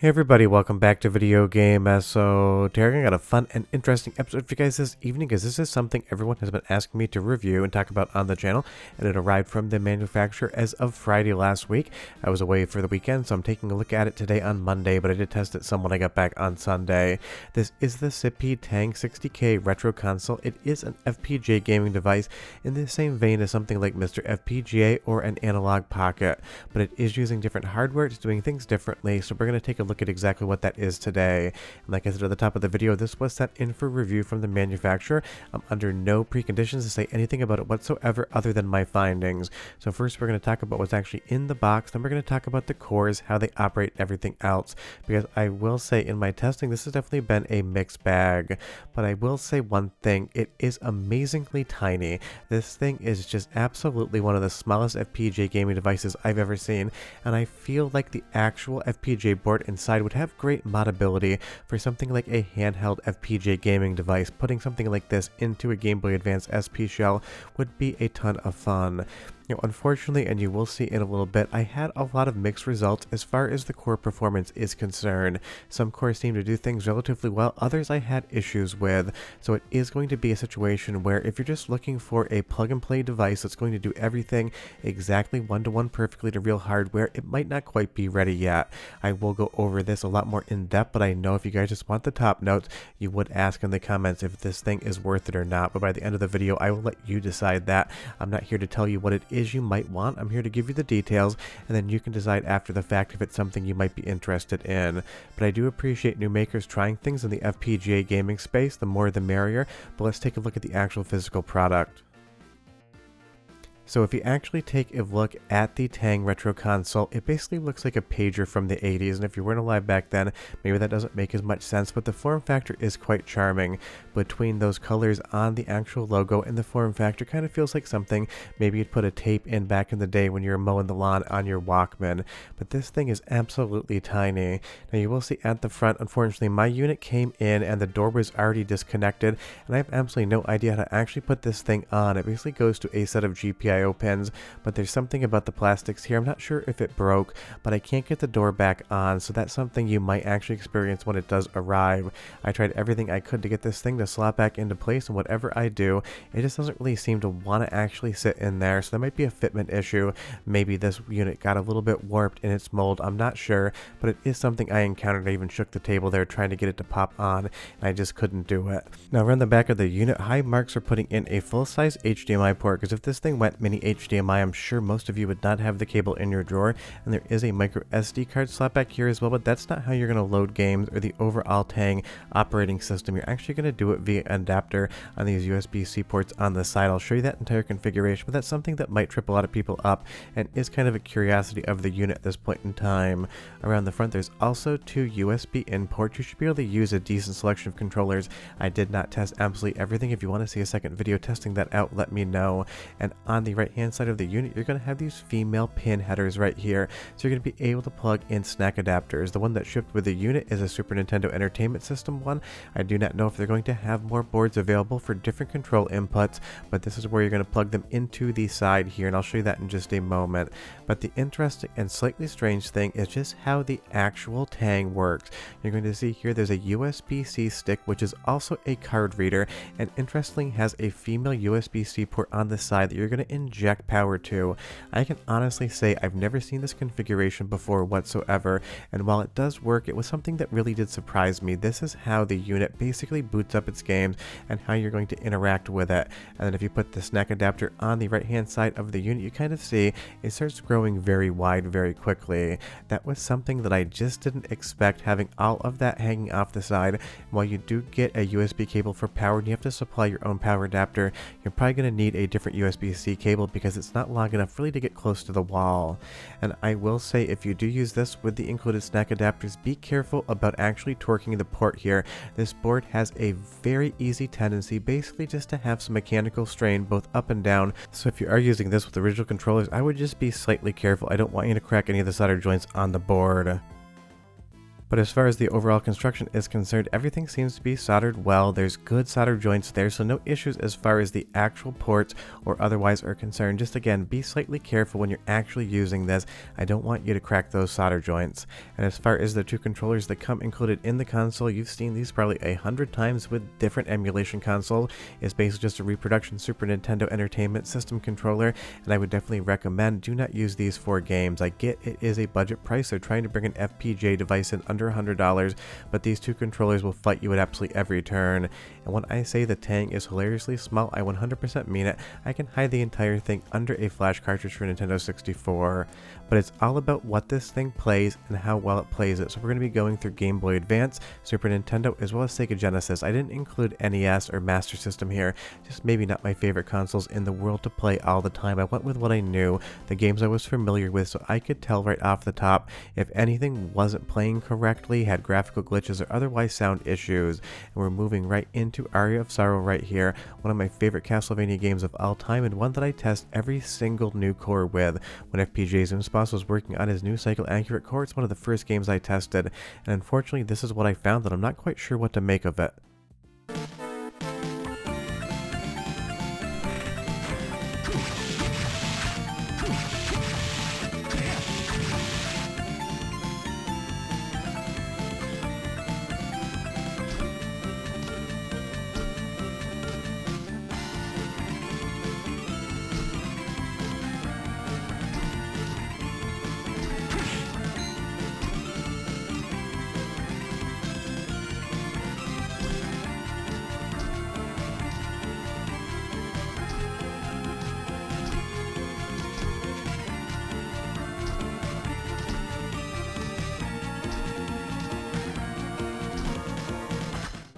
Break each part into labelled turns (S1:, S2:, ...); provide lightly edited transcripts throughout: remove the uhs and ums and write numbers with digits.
S1: Hey everybody, welcome back to Video Game. So today I got a fun and interesting episode for you guys this evening, because this is something everyone has been asking me to review and talk about on the channel, and it arrived from the manufacturer as of Friday last week. I was away for the weekend, so I'm taking a look at it today on Monday, but I did test it some when I got back on Sunday. This is the Sipeed Tang 60K Retro Console. It is an FPGA gaming device in the same vein as something like MiSTer FPGA or an Analogue Pocket, but it is using different hardware. It's doing things differently, so we're going to take a look at exactly what that is today. And like I said at the top of the video, this was sent in for review from the manufacturer. I'm under no preconditions to say anything about it whatsoever other than my findings. So first we're going to talk about what's actually in the box, then we're going to talk about the cores, how they operate, everything else, because I will say in my testing this has definitely been a mixed bag. But I will say one thing, it is amazingly tiny. This thing is just absolutely one of the smallest FPGA gaming devices I've ever seen, and I feel like the actual FPGA board inside would have great modability for something like a handheld FPGA gaming device. Putting something like this into a Game Boy Advance SP shell would be a ton of fun. Unfortunately, and you will see in a little bit, I had a lot of mixed results as far as the core performance is concerned. Some cores seem to do things relatively well, others I had issues with. So it is going to be a situation where if you're just looking for a plug-and-play device that's going to do everything exactly one-to-one perfectly to real hardware, it might not quite be ready yet. I will go over this a lot more in depth, but I know if you guys just want the top notes, you would ask in the comments if this thing is worth it or not. But by the end of the video, I will let you decide that. I'm not here to tell you what it is you might want. I'm here to give you the details, and then you can decide after the fact if it's something you might be interested in. But I do appreciate new makers trying things in the FPGA gaming space. The more the merrier. But let's take a look at the actual physical product. So if you actually take a look at the Tang Retro Console, it basically looks like a pager from the 80s, and if you weren't alive back then, maybe that doesn't make as much sense, but the form factor is quite charming. Between those colors on the actual logo and the form factor, kind of feels like something maybe you'd put a tape in back in the day when you were mowing the lawn on your Walkman. But this thing is absolutely tiny. Now you will see at the front, unfortunately, my unit came in and the door was already disconnected, and I have absolutely no idea how to actually put this thing on. It basically goes to a set of GPIO pins, but there's something about the plastics here. I'm not sure if it broke, but I can't get the door back on, so that's something you might actually experience when it does arrive. I tried everything I could to get this thing to slot back into place, and whatever I do, it just doesn't really seem to want to actually sit in there, so there might be a fitment issue. Maybe this unit got a little bit warped in its mold, I'm not sure, but it is something I encountered. I even shook the table there trying to get it to pop on, and I just couldn't do it. Now around the back of the unit, high marks are putting in a full-size HDMI port, because if this thing went mini HDMI, I'm sure most of you would not have the cable in your drawer, and there is a micro SD card slot back here as well, but that's not how you're going to load games or the overall Tang operating system. You're actually going to do it via adapter on these USB-C ports on the side. I'll show you that entire configuration, but that's something that might trip a lot of people up and is kind of a curiosity of the unit at this point in time. Around the front, there's also two USB in ports. You should be able to use a decent selection of controllers. I did not test absolutely everything. If you want to see a second video testing that out, let me know. And on the right hand side of the unit, you're going to have these female pin headers right here, so you're going to be able to plug in snack adapters. The one that shipped with the unit is a Super Nintendo Entertainment System one. I do not know if they're going to have more boards available for different control inputs, but this is where you're going to plug them into the side here, and I'll show you that in just a moment. But the interesting and slightly strange thing is just how the actual Tang works. You're going to see here there's a USB-C stick, which is also a card reader, and interestingly has a female USB-C port on the side that you're going to inject power to. I can honestly say I've never seen this configuration before whatsoever, and while it does work, it was something that really did surprise me. This is how the unit basically boots up its games and how you're going to interact with it. And then if you put the snack adapter on the right hand side of the unit, you kind of see it starts growing very wide very quickly. That was something that I just didn't expect, having all of that hanging off the side. And while you do get a USB cable for power and you have to supply your own power adapter, you're probably going to need a different USB-C cable because it's not long enough really to get close to the wall. And I will say, if you do use this with the included snack adapters, be careful about actually torquing the port here. This board has a very easy tendency basically just to have some mechanical strain both up and down, so if you are using this with original controllers, I would just be slightly careful. I don't want you to crack any of the solder joints on the board. But as far as the overall construction is concerned, everything seems to be soldered well. There's good solder joints there, so no issues as far as the actual ports or otherwise are concerned. Just again, be slightly careful when you're actually using this. I don't want you to crack those solder joints. And as far as the two controllers that come included in the console, you've seen these probably 100 times with different emulation console. It's basically just a reproduction Super Nintendo Entertainment System controller, and I would definitely recommend do not use these for games. I get it is a budget price. They're trying to bring an FPGA device in under $100, but these two controllers will fight you at absolutely every turn. And when I say the Tang is hilariously small, I 100% mean it. I can hide the entire thing under a flash cartridge for Nintendo 64, but it's all about what this thing plays and how well it plays it. So we're going to be going through Game Boy Advance, Super Nintendo, as well as Sega Genesis. I didn't include NES or Master System here, just maybe not my favorite consoles in the world to play all the time. I went with what I knew, the games I was familiar with, so I could tell right off the top if anything wasn't playing correctly, had graphical glitches or otherwise sound issues. And we're moving right into Aria of Sorrow right here, one of my favorite Castlevania games of all time and one that I test every single new core with. When FPGA Zimsposs was working on his new cycle accurate core, it's one of the first games I tested, and unfortunately this is what I found that I'm not quite sure what to make of it.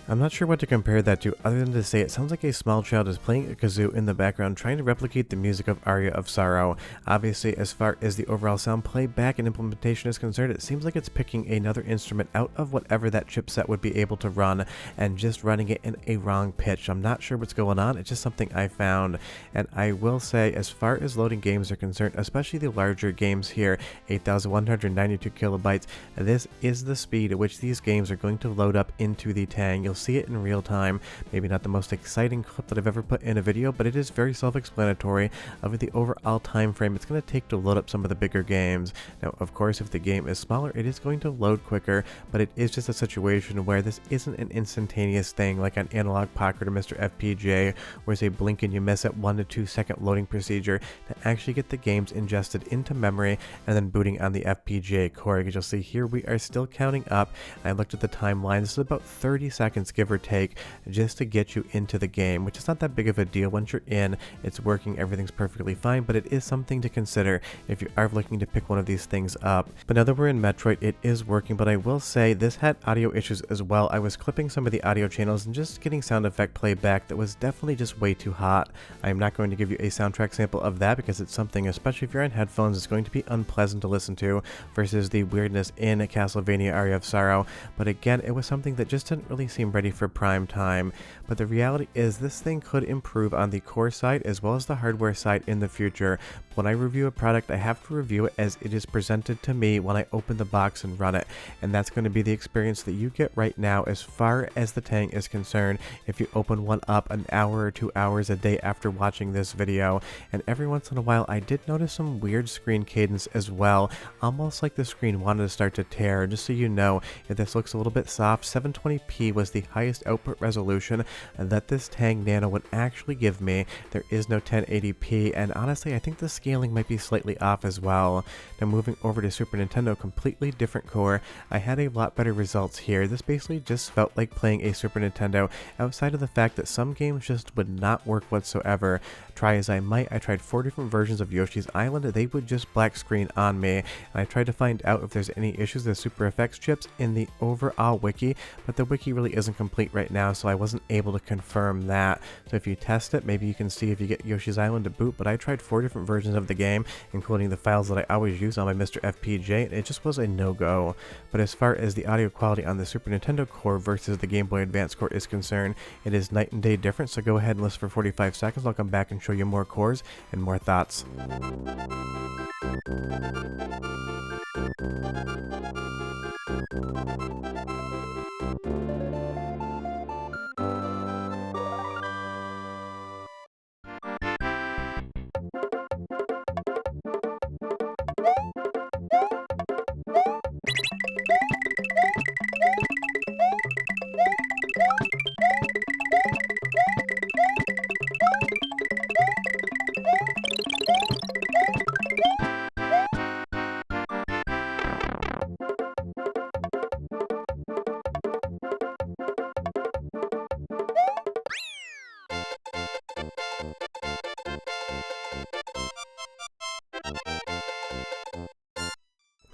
S1: I'm not sure what to compare that to other than to say it sounds like a small child is playing a kazoo in the background trying to replicate the music of Aria of Sorrow. Obviously, as far as the overall sound playback and implementation is concerned, it seems like it's picking another instrument out of whatever that chipset would be able to run and just running it in a wrong pitch. I'm not sure what's going on, it's just something I found. And I will say, as far as loading games are concerned, especially the larger games here, 8,192 kilobytes, this is the speed at which these games are going to load up into the Tang. You'll see it in real time. Maybe not the most exciting clip that I've ever put in a video, but it is very self-explanatory of the overall time frame it's going to take to load up some of the bigger games. Now, of course, if the game is smaller, it is going to load quicker, but it is just a situation where this isn't an instantaneous thing like on Analogue Pocket or MiSTer FPGA, where it's a blink and you miss at 1 to 2 second loading procedure to actually get the games ingested into memory and then booting on the FPGA core. As you'll see here, we are still counting up. I looked at the timeline. This is about 30 seconds, give or take, just to get you into the game, which is not that big of a deal. Once you're in, it's working, everything's perfectly fine, but it is something to consider if you are looking to pick one of these things up. But now that we're in Metroid, it is working, but I will say this had audio issues as well. I was clipping some of the audio channels and just getting sound effect playback that was definitely just way too hot. I am not going to give you a soundtrack sample of that because it's something, especially if you're on headphones, it's going to be unpleasant to listen to versus the weirdness in Castlevania Aria of Sorrow. But again, it was something that just didn't really seem ready for prime time. But the reality is this thing could improve on the core side as well as the hardware side in the future. When I review a product, I have to review it as it is presented to me when I open the box and run it, and that's going to be the experience that you get right now as far as the Tang is concerned if you open one up an hour or 2 hours a day after watching this video. And every once in a while I did notice some weird screen cadence as well, almost like the screen wanted to start to tear. Just so you know, if this looks a little bit soft, 720p was the highest output resolution that this Tang Nano would actually give me. There is no 1080p, and honestly I think the scaling might be slightly off as well. Now moving over to Super Nintendo, completely different core, I had a lot better results here. This basically just felt like playing a Super Nintendo outside of the fact that some games just would not work whatsoever. Try as I might, I tried 4 different versions of Yoshi's Island, they would just black screen on me, and I tried to find out if there's any issues with Super FX chips in the overall wiki, but the wiki really isn't complete right now, so I wasn't able to confirm that. So if you test it, maybe you can see if you get Yoshi's Island to boot, but I tried 4 different versions of the game, including the files that I always use on my MiSTer FPGA, and it just was a no-go. But as far as the audio quality on the Super Nintendo core versus the Game Boy Advance core is concerned, it is night and day different, so go ahead and listen for 45 seconds. I'll come back and show you more cores and more thoughts.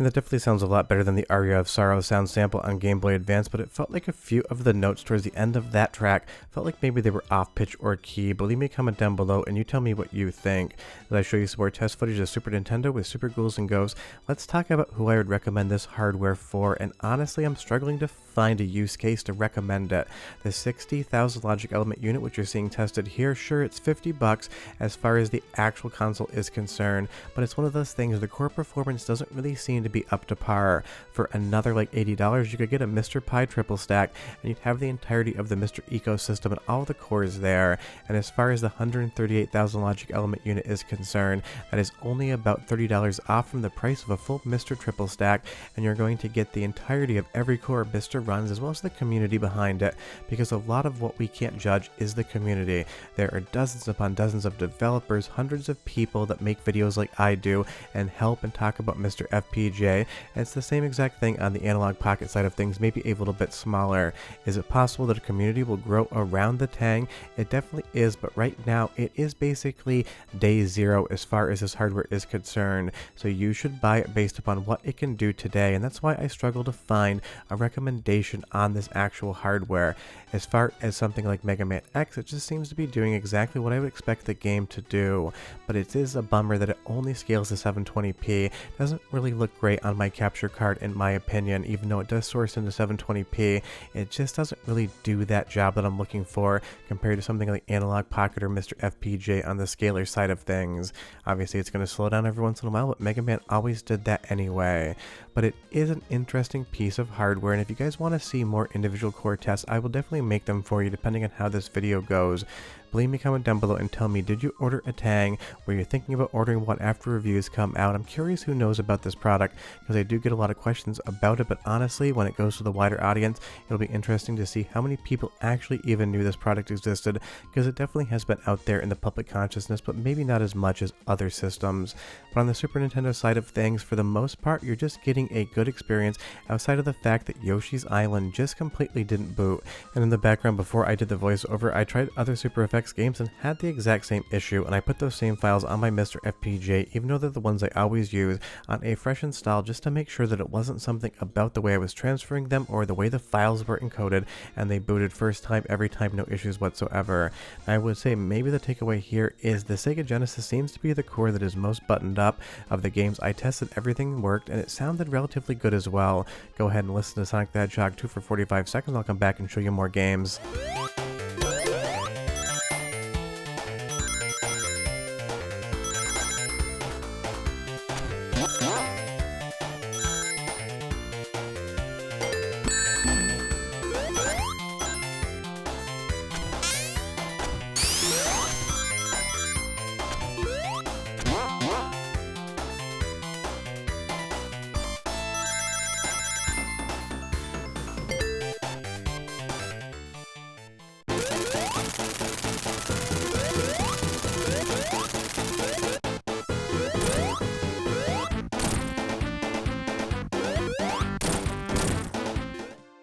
S1: mean, that definitely sounds a lot better than the Aria of Sorrow sound sample on Game Boy Advance, but it felt like a few of the notes towards the end of that track felt like maybe they were off pitch or key, but leave me a comment down below and you tell me what you think. As I show you some more test footage of Super Nintendo with Super Ghouls and Ghosts, let's talk about who I would recommend this hardware for, and honestly I'm struggling to find a use case to recommend it. The 60,000 logic element unit which you're seeing tested here, sure it's $50 as far as the actual console is concerned, but it's one of those things, the core performance doesn't really seem to be up to par. For another like $80 you could get a MiSTer Pi triple stack and you'd have the entirety of the MiSTer ecosystem and all the cores there. And as far as the 138,000 logic element unit is concerned, that is only about $30 off from the price of a full MiSTer triple stack, and you're going to get the entirety of every core MiSTer runs as well as the community behind it, because a lot of what we can't judge is the community. There are dozens upon dozens of developers, hundreds of people that make videos like I do and help and talk about MiSTer FPGA, and it's the same exact thing on the Analogue Pocket side of things, maybe a little bit smaller. Is it possible that a community will grow around the Tang? It definitely is, but right now it is basically day zero as far as this hardware is concerned, so you should buy it based upon what it can do today, and that's why I struggle to find a recommendation on this actual hardware. As far as something like Mega Man X, it just seems to be doing exactly what I would expect the game to do, but it is a bummer that it only scales to 720p. It doesn't really look great on my capture card in my opinion, even though it does source into 720p. It just doesn't really do that job that I'm looking for compared to something like Analogue Pocket or MiSTer FPGA on the scalar side of things. Obviously it's going to slow down every once in a while, but Mega Man always did that anyway. But it is an interesting piece of hardware, and if you guys want to see more individual core tests, I will definitely make them for you depending on how this video goes. Leave me a comment down below and tell me, did you order a Tang? Were you thinking about ordering one after reviews come out? I'm curious who knows about this product, because I do get a lot of questions about it, but honestly, when it goes to the wider audience, it'll be interesting to see how many people actually even knew this product existed, because it definitely has been out there in the public consciousness, but maybe not as much as other systems. But on the Super Nintendo side of things, for the most part, you're just getting a good experience outside of the fact that Yoshi's Island just completely didn't boot. And in the background, before I did the voiceover, I tried other Super Effects games and had the exact same issue, and I put those same files on my MiSTer FPGA, even though they're the ones I always use, on a fresh install just to make sure that it wasn't something about the way I was transferring them or the way the files were encoded, and they booted first time every time, no issues whatsoever. I would say maybe the takeaway here is the Sega Genesis seems to be the core that is most buttoned up. Of the games I tested, everything worked and it sounded relatively good as well. Go ahead and listen to Sonic the Hedgehog 2 for 45 seconds, I'll come back and show you more games.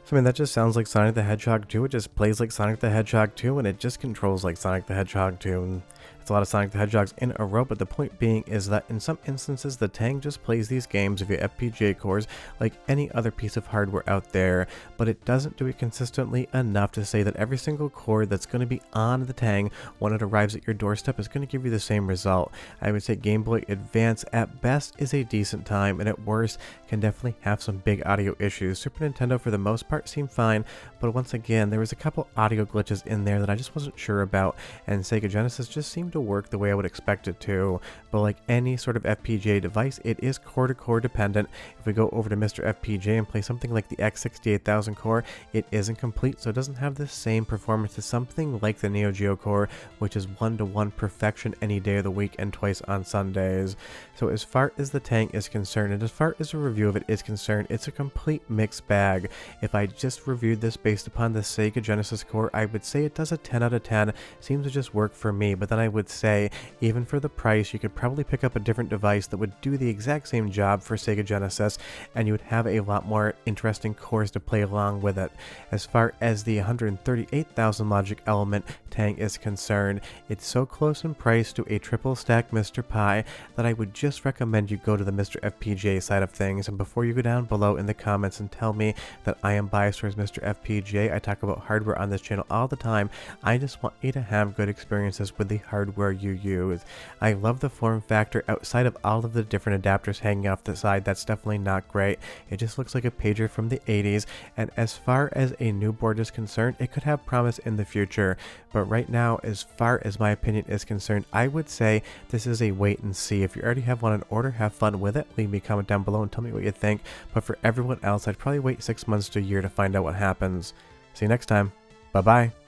S1: So I mean, that just sounds like Sonic the Hedgehog 2, it just plays like Sonic the Hedgehog 2, and it just controls like Sonic the Hedgehog 2. And it's a lot of Sonic the Hedgehogs in a row, but the point being is that in some instances the Tang just plays these games via FPGA cores like any other piece of hardware out there, but it doesn't do it consistently enough to say that every single core that's going to be on the Tang when it arrives at your doorstep is going to give you the same result. I would say Game Boy Advance at best is a decent time, and at worst can definitely have some big audio issues. Super Nintendo for the most part seemed fine, but once again there was a couple audio glitches in there that I just wasn't sure about, and Sega Genesis just seemed to work the way I would expect it to. But like any sort of FPGA device, it is core to core dependent. If we go over to MiSTer FPGA and play something like the X68000 core, it isn't complete, so it doesn't have the same performance as something like the Neo Geo core, which is one-to-one perfection any day of the week and twice on Sundays. So as far as the Tang is concerned, and as far as a review of it is concerned, it's a complete mixed bag. If I just reviewed this based upon the Sega Genesis core, I would say it does a 10 out of 10, seems to just work for me, but then I I would say, even for the price, you could probably pick up a different device that would do the exact same job for Sega Genesis, and you would have a lot more interesting cores to play along with it. As far as the 138,000 logic element Tang is concerned, it's so close in price to a triple stack MiSTer Pi that I would just recommend you go to the MiSTer FPGA side of things. And before you go down below in the comments and tell me that I am biased towards MiSTer FPGA, I talk about hardware on this channel all the time. I just want you to have good experiences with the hardware you use. I love the form factor outside of all of the different adapters hanging off the side. That's definitely not great. It just looks like a pager from the 80s, and as far as a new board is concerned, it could have promise in the future. But right now, as far as my opinion is concerned, I would say this is a wait and see. If you already have one in order, have fun with it. Leave me a comment down below and tell me what you think. But for everyone else, I'd probably wait 6 months to a year to find out what happens. See you next time. Bye-bye.